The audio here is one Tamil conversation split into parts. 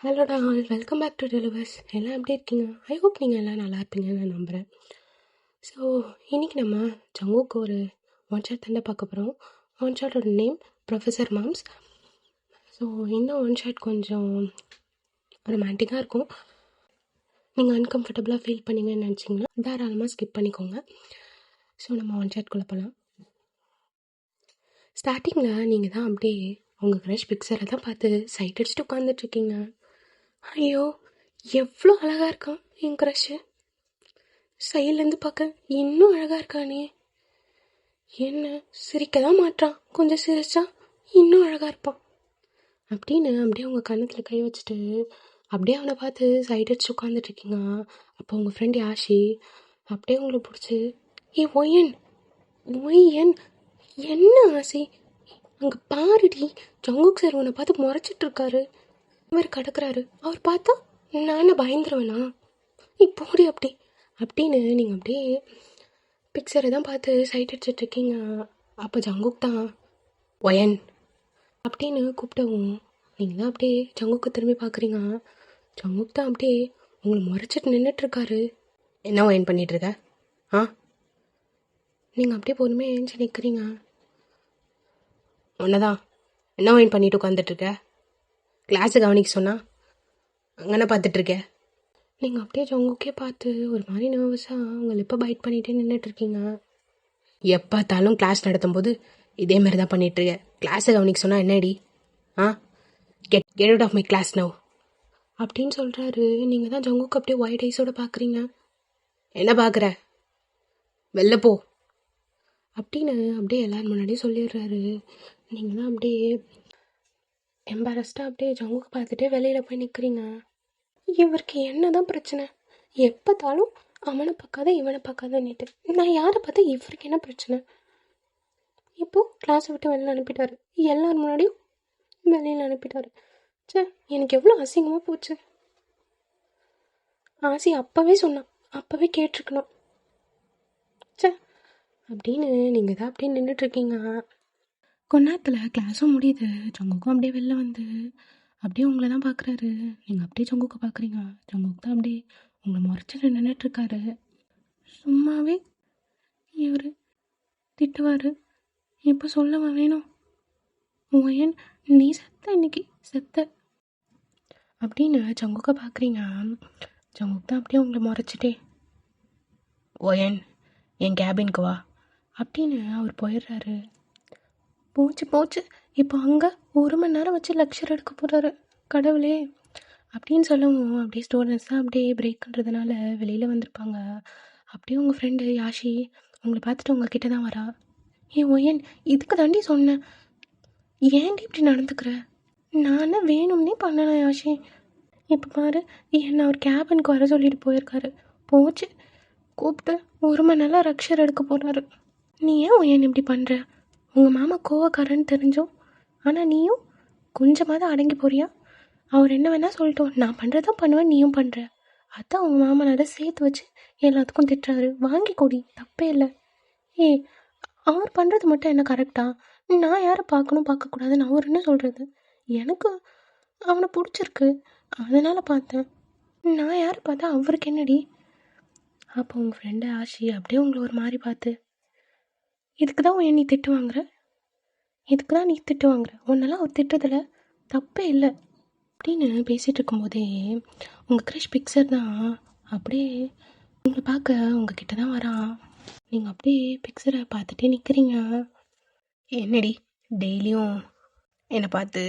ஹலோடா ஆல், வெல்கம் பேக் டு டெலிவர்ஸ். எல்லாம் எப்படி இருக்கீங்க? ஐ ஹோப் நீங்கள் எல்லாம் நல்லா இருப்பீங்கன்னு நான் நம்புகிறேன். ஸோ இன்றைக்கி நம்ம ஜங்குக்கு ஒரு ஒன் ஷாட் தண்டை பார்க்க போகிறோம். ஒன் ஷாட்டோட நேம் ப்ரொஃபஸர் மாம்ஸ். ஸோ இந்த ஒன் ஷாட் கொஞ்சம் ரொமான்டிக்காக இருக்கும். நீங்கள் அன்கம்ஃபர்டபுளாக ஃபீல் பண்ணீங்கன்னு நினச்சிங்கன்னா தாராளமாக ஸ்கிப் பண்ணிக்கோங்க. ஸோ நம்ம ஒன் ஷாட்குள்ளே போகலாம். ஸ்டார்டிங்கில் நீங்கள் தான் அப்படியே உங்கள் க்ரஷ் பிக்சரை தான் பார்த்து சைட் அடிச்சுட்டு உட்காந்துட்ருக்கீங்க. ஐயோ, எவ்வளோ அழகாக இருக்கான் என் க்ரஷ்ஷு. சைட்லேருந்து பார்க்க இன்னும் அழகாக இருக்கானே. என்ன சிரிக்க தான் மாட்டான், கொஞ்சம் சிரிச்சா இன்னும் அழகாக இருப்பான் அப்படின்னு அப்படியே உங்கள் கன்னத்தில் கை வச்சுட்டு அப்படியே அவனை பார்த்து சைட் அடிச்சு உட்காந்துட்ருக்கீங்க. அப்போ உங்கள் ஃப்ரெண்ட் யாஷி அப்படியே உங்களை பிடிச்சி, ஒய்யன் ஒய்யன் என்ன ஆசை, அங்கே பாருடி ஜங்குக் சார் உன்னை பார்த்து முறைச்சிட்ருக்காரு. அவர் கிடக்குறாரு, அவர் பார்த்தா நான் என்ன பயந்துருவேனா, இப்போடி அப்படி அப்படின்னு நீங்கள் அப்படியே பிக்சரை தான் பார்த்து சைட் அடிச்சிட்ருக்கீங்க. அப்போ ஜங்குக் தான் ஒயன் அப்படின்னு கூப்பிட்டவும் நீங்கள் தான் அப்படியே ஜங்குக்கு திரும்பி பார்க்குறீங்க. ஜங்குக் தான் அப்படியே உங்களை முறைச்சிட்டு நின்றுட்டுருக்காரு. என்ன ஒயன் பண்ணிகிட்ருக்க? நீங்கள் அப்படியே பொறுமையாக எழுந்து நிற்கிறீங்க. ஒன்னதான் என்ன ஒயன் பண்ணிட்டு உட்காந்துட்ருக்க? கிளாஸை கவனிக்க சொன்னால் அங்கேன பார்த்துட்ருக்க. நீங்கள் அப்படியே ஜங்குக்கே பார்த்து ஒரு மாதிரி நர்வஸாக உங்கள் லிப்பை பைட் பண்ணிகிட்டே நின்றுட்டுருக்கீங்க. எப்போத்தாலும் கிளாஸ் நடத்தும் போது இதே மாதிரி தான் பண்ணிகிட்ருக்க. கிளாஸை கவனிக்க சொன்னால் என்னடி? Get out of my class now அப்படின்னு சொல்கிறாரு. நீங்கள் தான் ஜங்குக்கு அப்படியே ஒயிட் ஐஸோடு பார்க்குறீங்க. என்ன பார்க்குற, வெளில போ அப்படின்னு அப்படியே எல்லோரும் முன்னாடியே சொல்லிடுறாரு. நீங்கள் தான் அப்படியே எம்பாரஸ்டாக அப்படியே ஜங்குக்கு பார்த்துட்டே வெளியில் போய் நிற்கிறீங்க. இவருக்கு என்ன தான் பிரச்சனை, எப்போத்தாலும் அவனை பார்க்காத இவனை பார்க்காதன்னுட்டு. நான் யாரை பார்த்தா இவருக்கு என்ன பிரச்சனை? இப்போது கிளாஸை விட்டு வெளியில் அனுப்பிட்டாரு, எல்லோரும் முன்னாடியும் வெளியில் அனுப்பிட்டாரு. சே, எனக்கு எவ்வளோ அசிங்கமாக போச்சு. ஆசி அப்போவே சொன்னான், அப்போவே கேட்டிருக்கணும். சே அப்படின்னு நீங்கள் தான் அப்படியே நின்றுட்டுருக்கீங்க. கொஞ்ச நேரத்தில் கிளாஸும் முடியுது. ஜங்குக்கும் அப்படியே வெளில வந்து அப்படியே உங்களை தான் பார்க்குறாரு. நீங்கள் அப்படியே ஜங்குக்கு பார்க்குறீங்க. ஜங்குக்கு தான் அப்படியே உங்களை முறைச்சிட்டு நின்றுட்டுருக்காரு. சும்மாவே இவர் திட்டுவார், இப்போ சொல்லவா வேணும்? ஓயன் நீ செத்த, இன்னைக்கு செத்த அப்படின்னு ஜங்குக்கை பார்க்குறீங்க. ஜங்குக்கு தான் அப்படியே உங்களை முறைச்சிட்டே, ஓயன் என் கேபினுக்கு வா அப்படின்னு அவர் போயிடுறாரு. போச்சு போச்சு, இப்போ அங்கே 1 மணி நேரம் வச்சு லெக்சர் எடுக்க போகிறாரு. கடவுளே அப்படின்னு சொல்லவும் அப்படியே ஸ்டூடெண்ட்ஸ் தான் அப்படியே பிரேக் பண்ணுறதுனால வெளியில் வந்திருப்பாங்க. அப்படியே உங்கள் ஃப்ரெண்டு யாஷி உங்களை பார்த்துட்டு உங்ககிட்ட தான் வரா. ஒயன் இதுக்கு தாண்டி சொன்னேன், ஏன்டி இப்படி நடந்துக்கிற? நான் வேணும்னே பண்ணேன் யாஷி. இப்போ பாரு, என்னை அவர் கேபினுக்கு வர சொல்லிட்டு போயிருக்காரு. போச்சு, கூப்பிட்டு 1 மணி நேரம் லெக்சர் எடுக்க போகிறாரு. நீ ஏன் ஒயன் இப்படி பண்ணுற? உங்கள் மாமா கோவக்காரன்னு தெரிஞ்சோம், ஆனால் நீயும் கொஞ்சமாவது அடங்கி போறியா? அவர் என்ன வேணால் சொல்லட்டும், நான் பண்ணுறதான் பண்ணுவேன், நீயும் பண்ணுற. அதான் உங்கள் மாமனாரை சேர்த்து வச்சு எல்லாத்துக்கும் திட்டுறாரு. வாங்கி கொடி, தப்பே இல்லை. அவர் பண்ணுறது மட்டும் என்ன கரெக்டா? நான் யாரை பார்க்கணும் பார்க்கக்கூடாதுன்னு அவர் என்ன சொல்கிறது? எனக்கு அவனை பிடிச்சிருக்கு, அதனால் பார்த்தேன். நான் யாரை பார்த்தா அவருக்கு என்னடி? அப்போ உங்கள் ஃப்ரெண்டு ஆஷி அப்படியே உங்களை ஒரு மாதிரி பார்த்து, இதுக்கு தான் நீ திட்டு வாங்குற, இதுக்கு தான் நீ திட்டு வாங்குற, உன்னெல்லாம் அவர் திட்டதில் தப்பே இல்லை அப்படின்னு பேசிகிட்டு இருக்கும்போதே உங்கள் க்ரஷ் பிக்சர் தான் அப்படியே உங்களை பார்க்க உங்ககிட்ட தான் வரான். நீங்கள் அப்படியே பிக்சரை பார்த்துட்டே நிற்கிறீங்க. என்னடி டெய்லியும் என்னை பார்த்து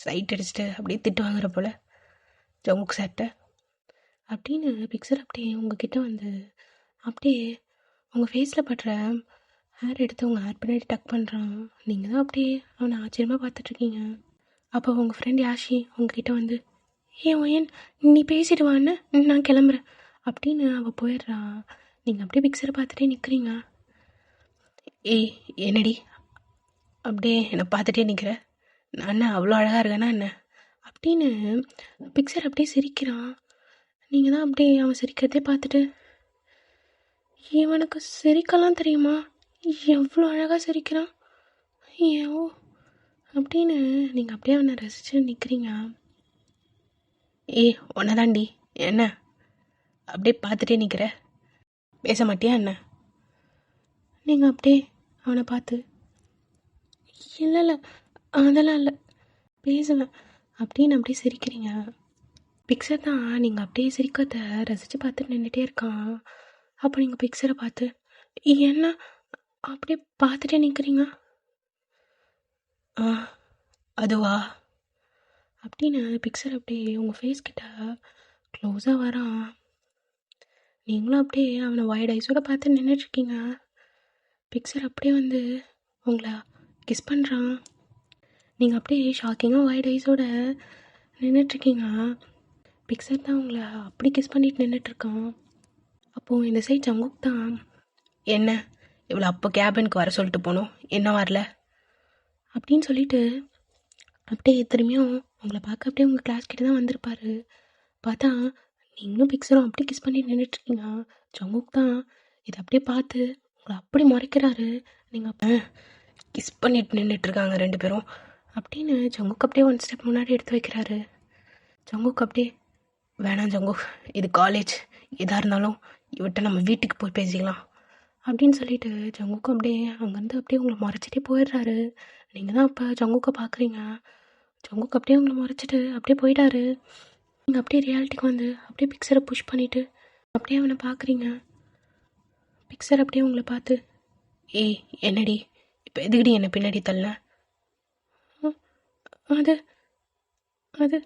சைட் அடிச்சுட்டு அப்படியே திட்டு வாங்குற போல் ஜங்குக் சார்ட்ட அப்படின்னு பிக்சர் அப்படியே உங்ககிட்ட வந்து அப்படியே உங்கள் ஃபேஸில் படுற ஹேர் எடுத்து உங்கள் ஹேர் பின்னாடி டக் பண்ணுறான். நீங்கள் தான் அப்படியே அவனை ஆச்சரியமாக பார்த்துட்ருக்கீங்க. அப்போ உங்கள் ஃப்ரெண்ட் யாஷி உங்ககிட்ட வந்து, ஒயன் நீ பேசிட்டு வான்னு, நான் கிளம்புறேன் அப்படின்னு அவள் போயிடுறா. நீங்கள் அப்படியே பிக்சரை பார்த்துட்டே நிற்கிறீங்க. என்னடி அப்படியே என்னை பார்த்துட்டே நிற்கிற, நான் என்ன அவ்வளோ அழகாக இருக்கேன்னா என்ன அப்படின்னு பிக்சர் அப்படியே சிரிக்கிறான். நீங்கள் தான் அப்படியே அவன் சிரிக்கிறதே பார்த்துட்டு, இவனுக்கு சிரிக்கலாம் தெரியுமா, எவ்வளோ அழகாக சிரிக்கிறான் ஏவோ அப்படின்னு நீங்கள் அப்படியே அவனை ரசித்து நிற்கிறீங்க. ஏய் உன்னதாண்டி. என்ன அப்படியே பார்த்துட்டே நிற்கிற? பேச மாட்டியா என்ன? நீங்கள் அப்படியே அவனை பார்த்து, இல்லை இல்லை அதெல்லாம் இல்லை, பேசுவேன் அப்படின்னு அப்படியே சிரிக்கிறீங்க. பிக்சர் தான் நீங்கள் அப்படியே சிரிக்கிறத ரசித்து பார்த்துட்டு நின்றுட்டே இருக்கான். அப்போ நீங்கள் பிக்சரை பார்த்து, என்ன அப்படியே பார்த்துட்டே நிற்கிறீங்க? ஆ அதுவா அப்படின்னு பிக்சர் அப்படியே உங்கள் ஃபேஸ் கிட்ட க்ளோஸாக வரான். நீங்களும் அப்படியே அவனை வைட் ஐஸோட பார்த்து நின்றுட்டுருக்கீங்க. பிக்சர் அப்படியே வந்து உங்களை கிஸ் பண்ணுறான். நீங்கள் அப்படியே ஷாக்கிங்காக வைட் ஐஸோட நின்றுட்டுருக்கீங்க. பிக்சர் தான் உங்களை அப்படி கிஸ் பண்ணிட்டு நின்றுட்டுருக்கான். அப்போது இந்த சைட் ஜங்குக் தான், என்ன இவ்வளோ அப்போ கேபினுக்கு வர சொல்லிட்டு போனோம், என்ன வரல அப்படின்னு சொல்லிட்டு அப்படியே திரும்பியும் உங்களை பார்க்க அப்படியே உங்கள் கிளாஸ் கிட்ட தான் வந்திருப்பாரு. பார்த்தா நீங்களும் பிக்சரும் அப்படி கிஸ் பண்ணி நின்றுட்டுருக்கீங்க. ஜங்குக் தான் இதை அப்படியே பார்த்து உங்களை அப்படி முறைக்கிறாரு. நீங்கள் கிஸ் பண்ணிட்டு நின்றுட்டுருக்காங்க ரெண்டு பேரும் அப்படின்னு ஜங்குக் அப்படியே ஒன் ஸ்டெப் முன்னாடி எடுத்து வைக்கிறாரு. ஜங்குக் அப்படியே, வேணாம் ஜங்குக், இது காலேஜ், எதாக இருந்தாலும் இவட்ட நம்ம வீட்டுக்கு போய் பேசிக்கலாம் அப்படின்னு சொல்லிட்டு ஜங்குக்கு அப்படியே அங்கேருந்து அப்படியே உங்களை முறைச்சிட்டே போயிடுறாரு. நீங்கள் தான் அப்போ ஜங்குக்கை பார்க்குறீங்க. ஜங்குக்கு அப்படியே உங்களை முறைச்சிட்டு அப்படியே போயிட்டாரு. நீங்கள் அப்படியே ரியாலிட்டிக்கு வந்து அப்படியே பிக்சரை புஷ் பண்ணிவிட்டு அப்படியே அவனை பார்க்குறீங்க. பிக்சர் அப்படியே உங்களை பார்த்து, ஏய் என்னடி இப்போ எதுக்கடி என்னை பின்னாடி தள்ள? அது அது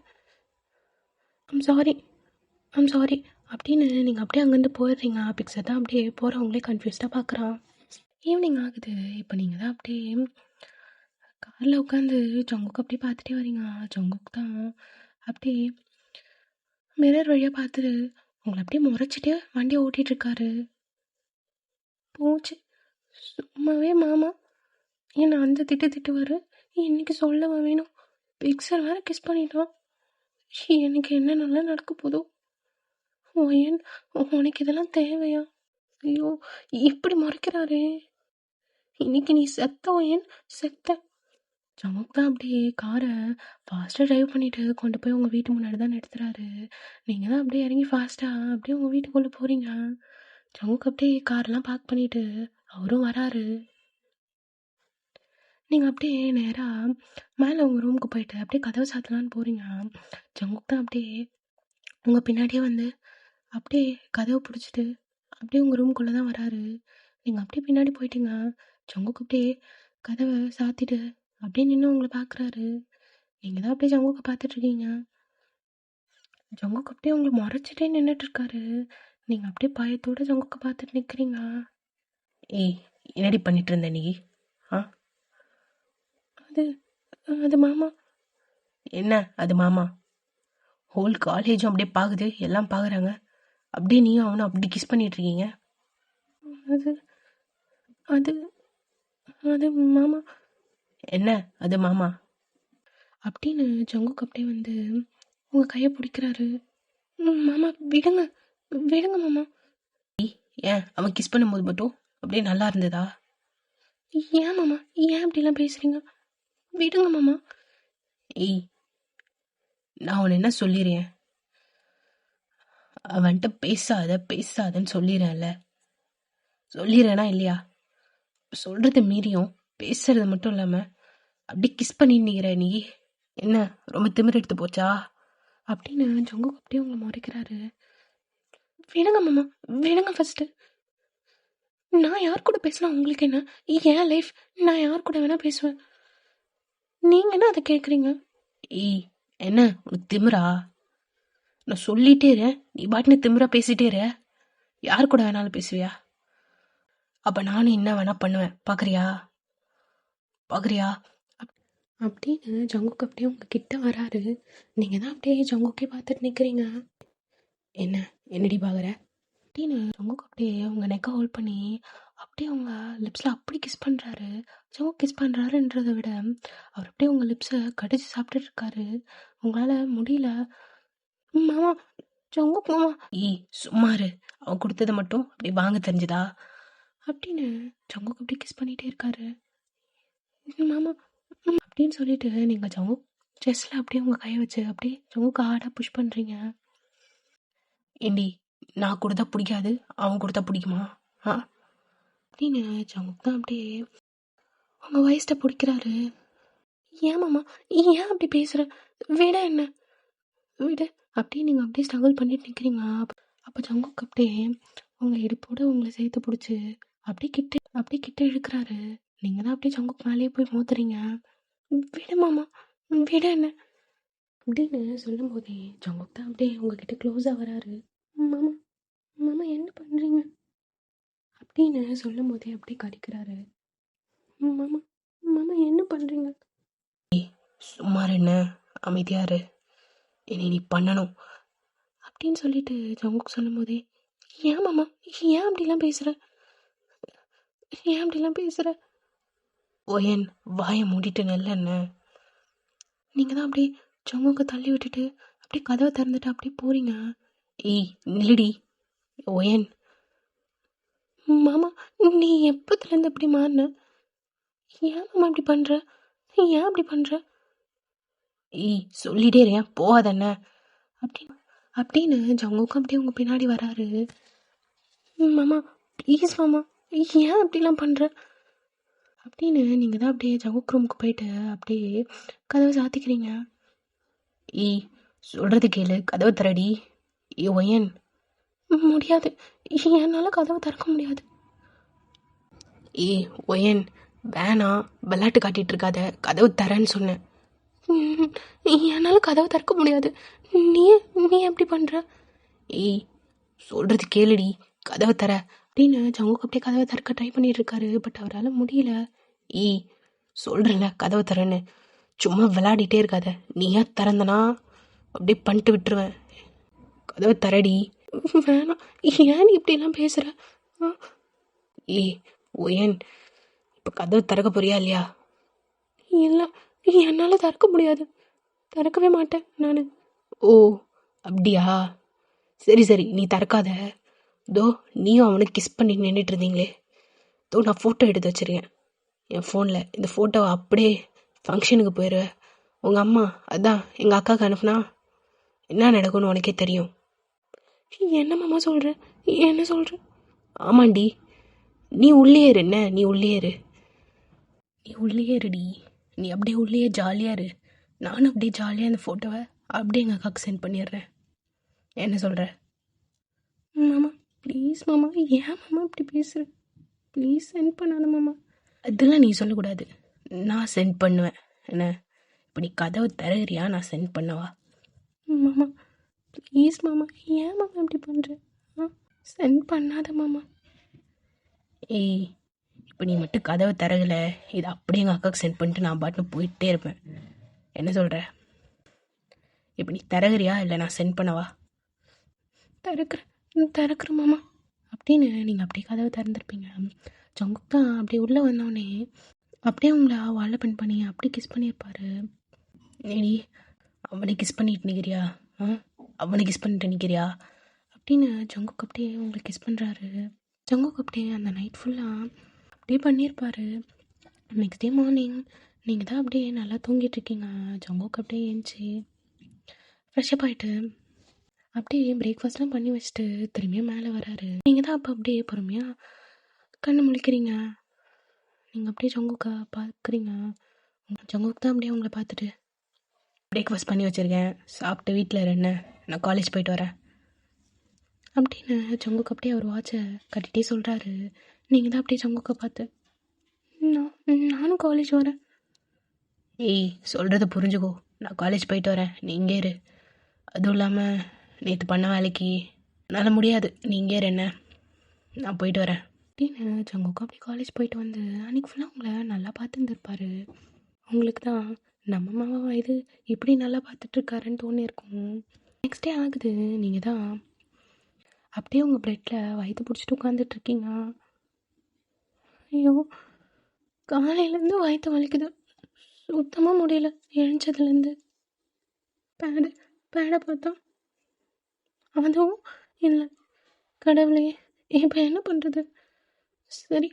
ஐம் சாரி அப்படின்னு நீங்கள் அப்படியே அங்கேருந்து போயிடுறீங்க. பிக்சர் தான் அப்படியே போகிறவங்களே கன்ஃபியூஸ்டாக பார்க்குறான். ஈவினிங் ஆகுது. இப்போ நீங்கள் தான் அப்படியே காரில் உட்காந்து ஜங்குக்கு அப்படியே பார்த்துட்டே வரீங்க. ஜங்குக்கு தான் அப்படியே மிரர் வழியாக பார்த்துட்டு உங்களை அப்படியே முறைச்சிட்டு வண்டியை ஓட்டிகிட்ருக்காரு. போச்சு சும்மாவே மாமா என்னை அந்த திட்டுவார். இன்னைக்கு சொல்லவா வேணும், பிக்சர் வேறு கிஸ் பண்ணிட்டான். எனக்கு என்ன நல்லா நடக்க போதோ. ஏன் உனக்கு இதெல்லாம் தேவையா? ஐயோ இப்படி மறைக்கிறாரே, இன்னைக்கு நீ செத்த ஏன் செத்த. ஜமுக் தான் அப்படியே காரை ஃபாஸ்ட்டாக ட்ரைவ் பண்ணிட்டு கொண்டு போய் உங்கள் வீட்டு முன்னாடி தான் நிறுத்துறாரு. நீங்கள் தான் அப்படியே இறங்கி ஃபாஸ்ட்டாக அப்படியே உங்கள் வீட்டுக்குள்ளே போகிறீங்க. ஜமுக் அப்படியே காரெல்லாம் பார்க் பண்ணிட்டு அவரும் வராரு. நீங்கள் அப்படியே நேராக மேலே உங்கள் ரூமுக்கு போயிட்டு அப்படியே கதவை சாத்தலான்னு போகிறீங்க. ஜங்குக் தான் அப்படியே உங்கள் பின்னாடியே வந்து அப்படியே கதவை பிடிச்சிட்டு அப்படியே உங்கள் ரூமுக்குள்ளே தான் வராரு. நீங்கள் அப்படியே பின்னாடி போயிட்டீங்க. ஜங்குக் அப்படியே கதவை சாத்திட்டு அப்படியே நின்று உங்களை பார்க்குறாரு. நீங்கள் தான் அப்படியே ஜங்குக்கை பார்த்துட்ருக்கீங்க. ஜங்குக் அப்படியே உங்களை முறைச்சிட்டே நின்றுட்டுருக்காரு. நீங்கள் அப்படியே பயத்தோடு ஜங்குக்கை பார்த்துட்டு நிற்கிறீங்க. ஏய் என்னடி பண்ணிட்டு இருந்த நீ? அது மாமா. என்ன அது மாமா? ஹோல் காலேஜும் அப்படியே பார்க்குது, எல்லாம் பார்க்குறாங்க, அப்படியே நீயும் அவனும் அப்படி கிஸ் பண்ணிகிட்ருக்கீங்க. அது அது அது மாமா. என்ன அது மாமா அப்படின்னு ஜங்குக்கு அப்படியே வந்து உங்கள் கையை பிடிக்கிறாரு. மாமா விடுங்க விடுங்க மாமா. ஏன் அவன் கிஸ் பண்ணும்போது மட்டும் அப்படியே நல்லா இருந்ததா? ஏன் மாமா ஏன் அப்படிலாம் பேசுகிறீங்க? விடுங்க மாமா. ஏய் நான் உன்னை என்ன சொல்லிடுறேன், அவன்கிட்ட பேசாதன்னு சொல்லிடுறேன்ல. சொல்லிடுறேனா இல்லையா? சொல்கிறத மீறியும் பேசுறது மட்டும் இல்லாமல் அப்படி கிஸ் பண்ணிடுற நீ. என்ன ரொம்ப திமிர் எடுத்து போச்சா அப்படின்னு ஜங்குக் அப்படியே உங்களை முறைக்கிறாரு. விடுங்க மாமா விடுங்க. ஃபஸ்ட்டு நான் யார் கூட பேசினா உங்களுக்கு என்ன? என் லைஃப், நான் யார் கூட வேணா பேசுவேன். நீங்கள் என்ன அதை கேட்குறீங்க? ஏய் என்ன உனக்கு திமிரா? நான் சொல்லிட்டே இரு, நீ பாட்டுன்னு திமிரா பேசிட்டே இரு. யார் கூட வேணாலும் பேசுவியா? அப்போ நானும் என்ன வேணா பண்ணுவேன், பார்க்குறியா? அப்படின்னு ஜங்குக்கு அப்படியே உங்கள் கிட்ட வராரு. நீங்கள் தான் அப்படியே ஜங்குக்கே பார்த்துட்டு நிற்கிறீங்க. என்னடி பார்க்குற அப்படின்னு ஜங்குக்கு அப்படியே உங்கள் நெக்கை ஹோல்ட் பண்ணி அப்படியே உங்கள் லிப்ஸில் அப்படி கிஸ் பண்ணுறாரு. ஜங்குக் கிஸ் பண்ணுறாருன்றதை விட அவர் அப்படியே உங்கள் லிப்ஸை கடிச்சு சாப்பிட்டுட்டு இருக்காரு. உங்களால் முடியல. மாமா ஜங்குக் மாமா. சும்மாரு, அவன் கொடுத்ததை மட்டும் அப்படி வாங்க தெரிஞ்சுதா அப்படின்னு ஜங்குக் அப்படி கிஸ் பண்ணிகிட்டே இருக்காரு. மாமா அப்படின்னு சொல்லிட்டு நீங்கள் ஜங்குக் செஸ்ஸில் அப்படியே உங்கள் கையை வச்சு அப்படியே ஜங்குக்கு ஹார்டாக புஷ் பண்ணுறீங்க. ஏண்டி நான் கொடுத்தா பிடிக்காது, அவன் கொடுத்தா பிடிக்குமா? ஆ அப்படின்னு ஜங்குக்கு தான் அப்படியே உங்கள் வயசிட்ட பிடிக்கிறாரு. ஏன் மாமா ஏன் அப்படி பேசுகிற? விட என்ன விடு அப்படியே நீங்கள் அப்படியே ஸ்ட்ரகிள் பண்ணிட்டு நிற்கிறீங்க. அப்போ ஜங்குக்கு அப்படியே உங்கள் இடுப்போடு உங்களை சேர்த்து பிடிச்சி அப்படியே கிட்ட இழுக்கிறாரு. நீங்கள் தான் அப்படியே ஜங்குக்கு மேலேயே போய் மோத்துறீங்க. விடு மாமா விட என்ன அப்படின்னு சொல்லும் போதே ஜங்குக்கு தான் அப்படியே உங்ககிட்ட க்ளோஸாக வராரு. மாமா மாமா என்ன பண்ணுறீங்க அப்படின்னு சொல்லும் போதே அப்படியே கடிக்கிறாரு. மாமா மாமா என்ன பண்ணுறீங்க? சும்மா என்ன அமைதியாரு, இனி நீ பண்ணணும் அப்படின்னு சொல்லிட்டு ஜங்குக்கு சொல்லும் போதே ஏன் மாமா ஏன் அப்படிலாம் பேசுகிற? ஏன் அப்படிலாம் பேசுகிற? ஓயன் வாயை மூடிட்டு நல்ல நீங்கள் தான் அப்படியே ஜங்குக்கு தள்ளி விட்டுட்டு அப்படியே கதவை திறந்துட்டு அப்படியே போகிறீங்க. ஏய் நில்லுடி ஓயன். மாமா நீ எப்போத்துலேருந்து இப்படி மாறின? ஏன் மாமா இப்படி பண்ணுற? ஏன் அப்படி பண்ணுற? ஏய் சொல்லிட்டே இருக்கேன் போகாதண்ண அப்படின்னு ஜங்குக்கு அப்படியே உங்கள் பின்னாடி வராரு. மாமா ப்ளீஸ் மாமா ஏன் அப்படிலாம் பண்ணுற அப்படின்னு நீங்கள் தான் அப்படியே ஜங்குக்கு ரூமுக்கு போயிட்டு அப்படியே கதவை சாத்திக்கிறீங்க. ஏய் சொல்கிறது கேளு, கதவை திறடி. ஏ ஒயன். முடியாது, என்னால் கதவை திறக்க முடியாது. ஏ ஒயன் வேணாம், விளையாட்டு காட்டிகிட்டு இருக்காத, கதவு தரேன்னு சொன்னேன். என்னால் கதவை திறக்க முடியாது. நீ எப்படி பண்ணுற? ஏய் சொல்கிறது கேளுடி, கதவை தர அப்படின்னு ஜங்குக்கு அப்படியே கதவை திறக்க ட்ரை பண்ணிட்டு இருக்காரு. பட் அவரால் முடியல. ஏய் சொல்கிறேன்ல கதவை தரேன்னு, சும்மா விளையாடிட்டே இருக்காத. நீயா திறந்தனா அப்படியே பண்ணிட்டு விட்டுருவேன். கதவை தரடி. வேணாம், ஏன் நீ இப்படிலாம் பேசுகிற? ஏய் ஓயன் இப்போ கதவை திறக்க போறியா இல்லையா? இல்லை என்னால் திறக்க முடியாது, திறக்கவே மாட்டேன் நான். ஓ அப்படியா, சரி சரி நீ திறக்காத. தோ நீயும் அவனுக்கு கிஸ் பண்ணி நின்றுட்டு இருந்தீங்களே, தோ நான் ஃபோட்டோ எடுத்து வச்சுருக்கேன் என் ஃபோனில். இந்த ஃபோட்டோவை அப்படியே ஃபங்க்ஷனுக்கு போயிடுவேன். உங்கள் அம்மா அதான் எங்கள் அக்காவுக்கு அனுப்புனா என்ன நடக்கும்னு உனக்கே தெரியும். என்ன மாமா சொல்கிற? என்ன சொல்கிற? ஆமாண்டி, நீ உள்ளே இரு. என்ன நீ உள்ளே இரு, நீ உள்ளே இருடி. நீ அப்படியே உள்ளே ஜாலியாக இரு. நானும் அப்படியே ஜாலியாக அந்த ஃபோட்டோவை அப்படியே எங்கள் அக்காவுக்கு சென்ட் பண்ணிடுறேன். என்ன சொல்கிற? மாமா ப்ளீஸ் மாமா, ஏன் மாமா இப்படி பேசுகிற? ப்ளீஸ் சென்ட் பண்ணாத மாமா. அதெல்லாம் நீ சொல்லக்கூடாது, நான் சென்ட் பண்ணுவேன். என்ன இப்படி கதவை தரகிறியா? நான் சென்ட் பண்ணவா? மாமா ப்ளீஸ் மாமா, ஏன் மாமா இப்படி பண்ணுற? சென்ட் பண்ணாத மாமா. ஏய் இப்போ நீ மட்டும் கதவை தரகலை, இதை அப்படியே எங்கள் அக்காவுக்கு சென்ட் பண்ணிட்டு நான் பாட்டுன்னு போயிட்டே இருப்பேன். என்ன சொல்கிற? இப்போ நீ தரகிறியா இல்லை நான் சென்ட் பண்ணவா? திறக்கிறேன் மாமா அப்படின்னு நீங்கள் அப்படியே கதவை திறந்துருப்பீங்க. ஜங்குக்கு தான் அப்படியே உள்ளே வந்தோடனே அப்படியே உங்களை வாழை பெண் பண்ணி அப்படியே கிஸ் பண்ணியிருப்பாரு. ஏடி அவனை கிஸ் பண்ணிட்டு நிற்கிறியா? அவனை கிஸ் பண்ணிட்டு நிற்கிறியா அப்படின்னு ஜங்குக்கு அப்படியே உங்களை கிஸ் பண்ணுறாரு. ஜங்குக்கு அப்படியே அந்த நைட் ஃபுல்லாக அப்படியே பண்ணியிருப்பாரு. நெக்ஸ்ட் டே மார்னிங் நீங்கள் தான் அப்படியே நல்லா தூங்கிட்டுருக்கீங்க. ஜங்குக்கு அப்படியே ஏஞ்சி ஃப்ரெஷ்அப் ஆகிட்டு அப்படியே பிரேக்ஃபாஸ்ட்லாம் பண்ணி வச்சுட்டு திரும்பியும் மேலே வராரு. நீங்கள் தான் அப்போ அப்படியே பொறுமையாக கண்ணு முழிக்கிறீங்க. நீங்கள் அப்படியே ஜங்குக்கா பார்க்குறீங்க. ஜங்குக்கு தான் அப்படியே உங்களை பார்த்துட்டு பிரேக்ஃபாஸ்ட் பண்ணி வச்சுருக்கேன், சாப்பிட்டு வீட்டில் இருந்தேன், நான் காலேஜ் போயிட்டு வரேன் அப்படின்னு ஜங்குக்கு அப்படியே அவர் வாட்சை கட்டிகிட்டே சொல்கிறாரு. நீங்கள் தான் அப்படியே ஜங்குக்கை பார்த்து நானும் காலேஜ் வரேன். ஏய் சொல்கிறத புரிஞ்சுக்கோ, நான் காலேஜ் போயிட்டு வரேன், நீ இங்கே இரு. அதுவும் இல்லாமல் நேற்று பண்ண வேலைக்கு என்னால் முடியாது, நீ இங்கே இரு, என்ன நான் போயிட்டு வரேன் அப்படின்னு ஜங்குக்கு அப்படி காலேஜ் போயிட்டு வந்து அன்றைக்கி ஃபுல்லாக உங்களை நல்லா பார்த்துருந்துருப்பாரு. உங்களுக்கு தான் நம்ம மாமா இது இப்படி நல்லா பார்த்துட்ருக்காருன்னு தோணியிருக்கும். நெக்ஸ்ட் டே ஆகுது, நீங்கள் தான் அப்படியே உங்கள் பெட்டில் வயிற்று பிடிச்சிட்டு உட்காந்துட்ருக்கீங்க. ஐயோ காலையிலேருந்து வயிற்று வலிக்குது, சுத்தமாக முடியல. எழுந்ததுலேருந்து பேடை பார்த்தா அதுவும் இல்லை. கடவுளே இப்போ என்ன பண்ணுறது? சரி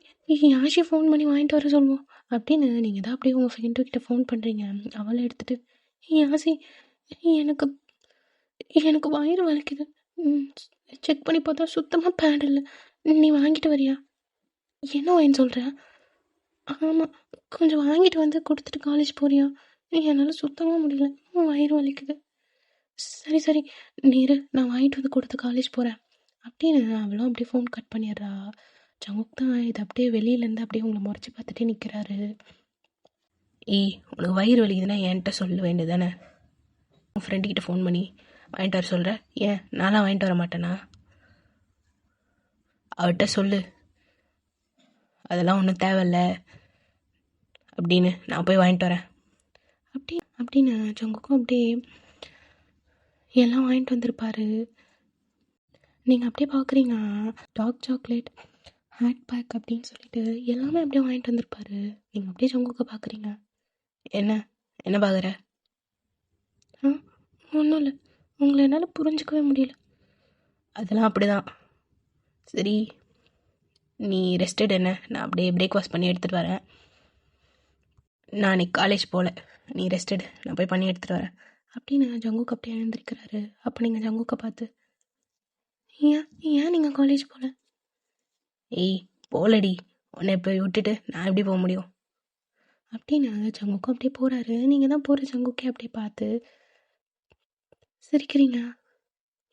யாஷி ஃபோன் பண்ணி வாங்கிட்டு வர சொல்லுவோம் அப்படின்னு நீங்கள் தான் அப்படியே உங்கள் ஃப்ரெண்டுக்கிட்ட ஃபோன் பண்ணுறீங்க. அவளை எடுத்துகிட்டு யாசி, எனக்கு எனக்கு வயிறு வலிக்குது. செக் பண்ணி பார்த்தா சுத்தமாக பேட் இல்லை. நீ வாங்கிட்டு வரியா? என்ன வாங்கின்னு சொல்கிற? ஆமாம், கொஞ்சம் வாங்கிட்டு வந்து கொடுத்துட்டு காலேஜ் போறியா? என்னால் சுத்தமாக முடியல, வயிறு வலிக்குது. சரி சரி, நீரு, நான் வாங்கிட்டு வந்து கொடுத்து காலேஜ் போகிறேன் அப்படின்னு அவளும் அப்படியே ஃபோன் கட் பண்ணிடுறா. ஜங்குக் தான் இது அப்படியே வெளியிலேருந்து அப்படியே உங்களை முறைச்சி பார்த்துட்டே நிற்கிறாரு. ஏய், உனக்கு வயிறு வலிக்குதுன்னா என்கிட்ட சொல்ல வேண்டியதானே? உன் ஃப்ரெண்டுக்கிட்ட ஃபோன் பண்ணி வாங்கிட்டு வர சொல்கிற. ஏன் நான்லாம் வாங்கிட்டு வர மாட்டேனா? அவர்கிட்ட சொல்லு, அதெல்லாம் ஒன்றும் தேவையில்ல அப்படின்னு, நான் போய் வாங்கிட்டு வரேன் அப்படின்னு ஜங்குக்கும் அப்படியே எல்லாம் வாங்கிட்டு வந்திருப்பாரு. நீங்கள் அப்படியே பார்க்குறீங்க, டார்க் சாக்லேட், ஹேட் பேக் அப்படின்னு சொல்லிட்டு எல்லாமே அப்படியே வாங்கிட்டு வந்திருப்பாரு. நீங்கள் அப்படியே ஜங்குக்கை பார்க்குறீங்க. என்ன என்ன பார்க்குற? ஒன்றும் இல்லை, உங்களை என்னால் புரிஞ்சிக்கவே முடியல. அதெல்லாம் அப்படி தான். சரி, நீ ரெஸ்டட் என்ன? நான் அப்படியே பிரேக்ஃபாஸ்ட் பண்ணி எடுத்துகிட்டு வரேன். நான் இன்னைக்கு காலேஜ் போகல, நீ ரெஸ்டட், நான் போய் பண்ணி எடுத்துகிட்டு வரேன் அப்படின்னு ஜங்குக்கு அப்படியே எழுந்திருக்கிறாரு. அப்போ நீங்கள் ஜங்குக்கை பார்த்து, ஏன் நீங்கள் காலேஜ் போகல? ஏய் போகலடி, உன்னை இப்போ விட்டுட்டு நான் எப்படி போக முடியும் அப்படின்னு ஜங்குக்கும் அப்படியே போகிறாரு. நீங்கள் தான் போகிற ஜங்குக்கே அப்படியே பார்த்து சிரிக்கிறீங்க.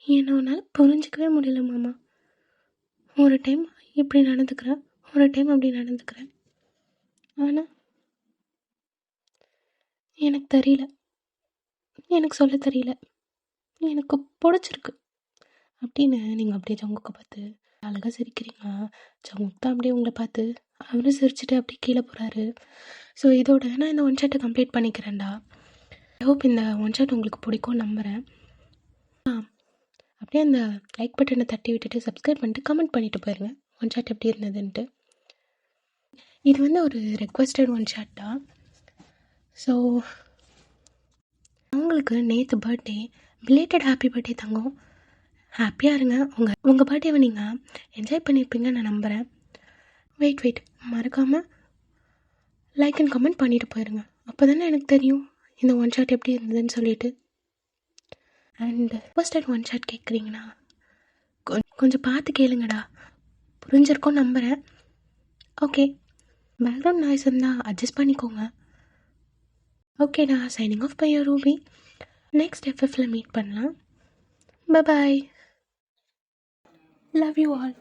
என்னை உன்னால் புரிஞ்சிக்கவே முடியல மாமா. ஒரு டைம் இப்படி நடந்துக்கிறேன், ஒரு டைம் அப்படி நடந்துக்கிறேன். ஆனால் எனக்கு தெரியல, எனக்கு சொல்ல தெரியல, எனக்கு பிடிச்சிருக்கு அப்படின்னு நீங்கள் அப்படியே ஜங்குக்கை பார்த்து அழகாக சிரிக்கிறீங்க. ஜங்குக் தான் அப்படியே உங்களை பார்த்து அவரும் சிரிச்சுட்டு அப்படியே கீழே போகிறாரு. ஸோ இதோட நான் இந்த ஒன் ஷாட்டை கம்ப்ளீட் பண்ணிக்கிறேன்டா. ஐ ஹோப் இந்த ஒன் ஷாட் உங்களுக்கு பிடிக்கும் நம்புகிறேன். அப்படியே அந்த லைக் பட்டனை தட்டி விட்டுட்டு சப்ஸ்கிரைப் பண்ணிட்டு கமெண்ட் பண்ணிட்டு போயிருங்க ஒன் ஷாட் எப்படி இருந்ததுன்ட்டு. இது வந்து ஒரு ரெக்வஸ்டட் ஒன் ஷாட் தான். ஸோ அவங்களுக்கு நேற்று பர்த்டே, பிலேட்டட் ஹாப்பி பர்த்டே தங்கம். ஹாப்பியாக இருங்க. உங்கள் பர்த்டேவை நீங்கள் என்ஜாய் பண்ணியிருப்பீங்கன்னு நான் நம்புகிறேன். வெயிட் மறக்காமல் லைக் அண்ட் கமெண்ட் பண்ணிட்டு போயிருங்க. அப்போ தானே எனக்கு தெரியும் இந்த ஒன் ஷாட் எப்படி இருந்ததுன்னு சொல்லிட்டு. And first at one shot கேட்குறீங்கன்னா கொஞ்சம் பார்த்து கேளுங்கடா, புரிஞ்சிருக்கோன்னு நம்புகிறேன். ஓகே, பேக்ரவுண்ட் நாய்ஸ் இருந்தால் அட்ஜஸ்ட் பண்ணிக்கோங்க. ஓகேடா, signing off by your Ruby. Next எஃப்எஃப்ல மீட் பண்ணலாம். Bye bye, love you all.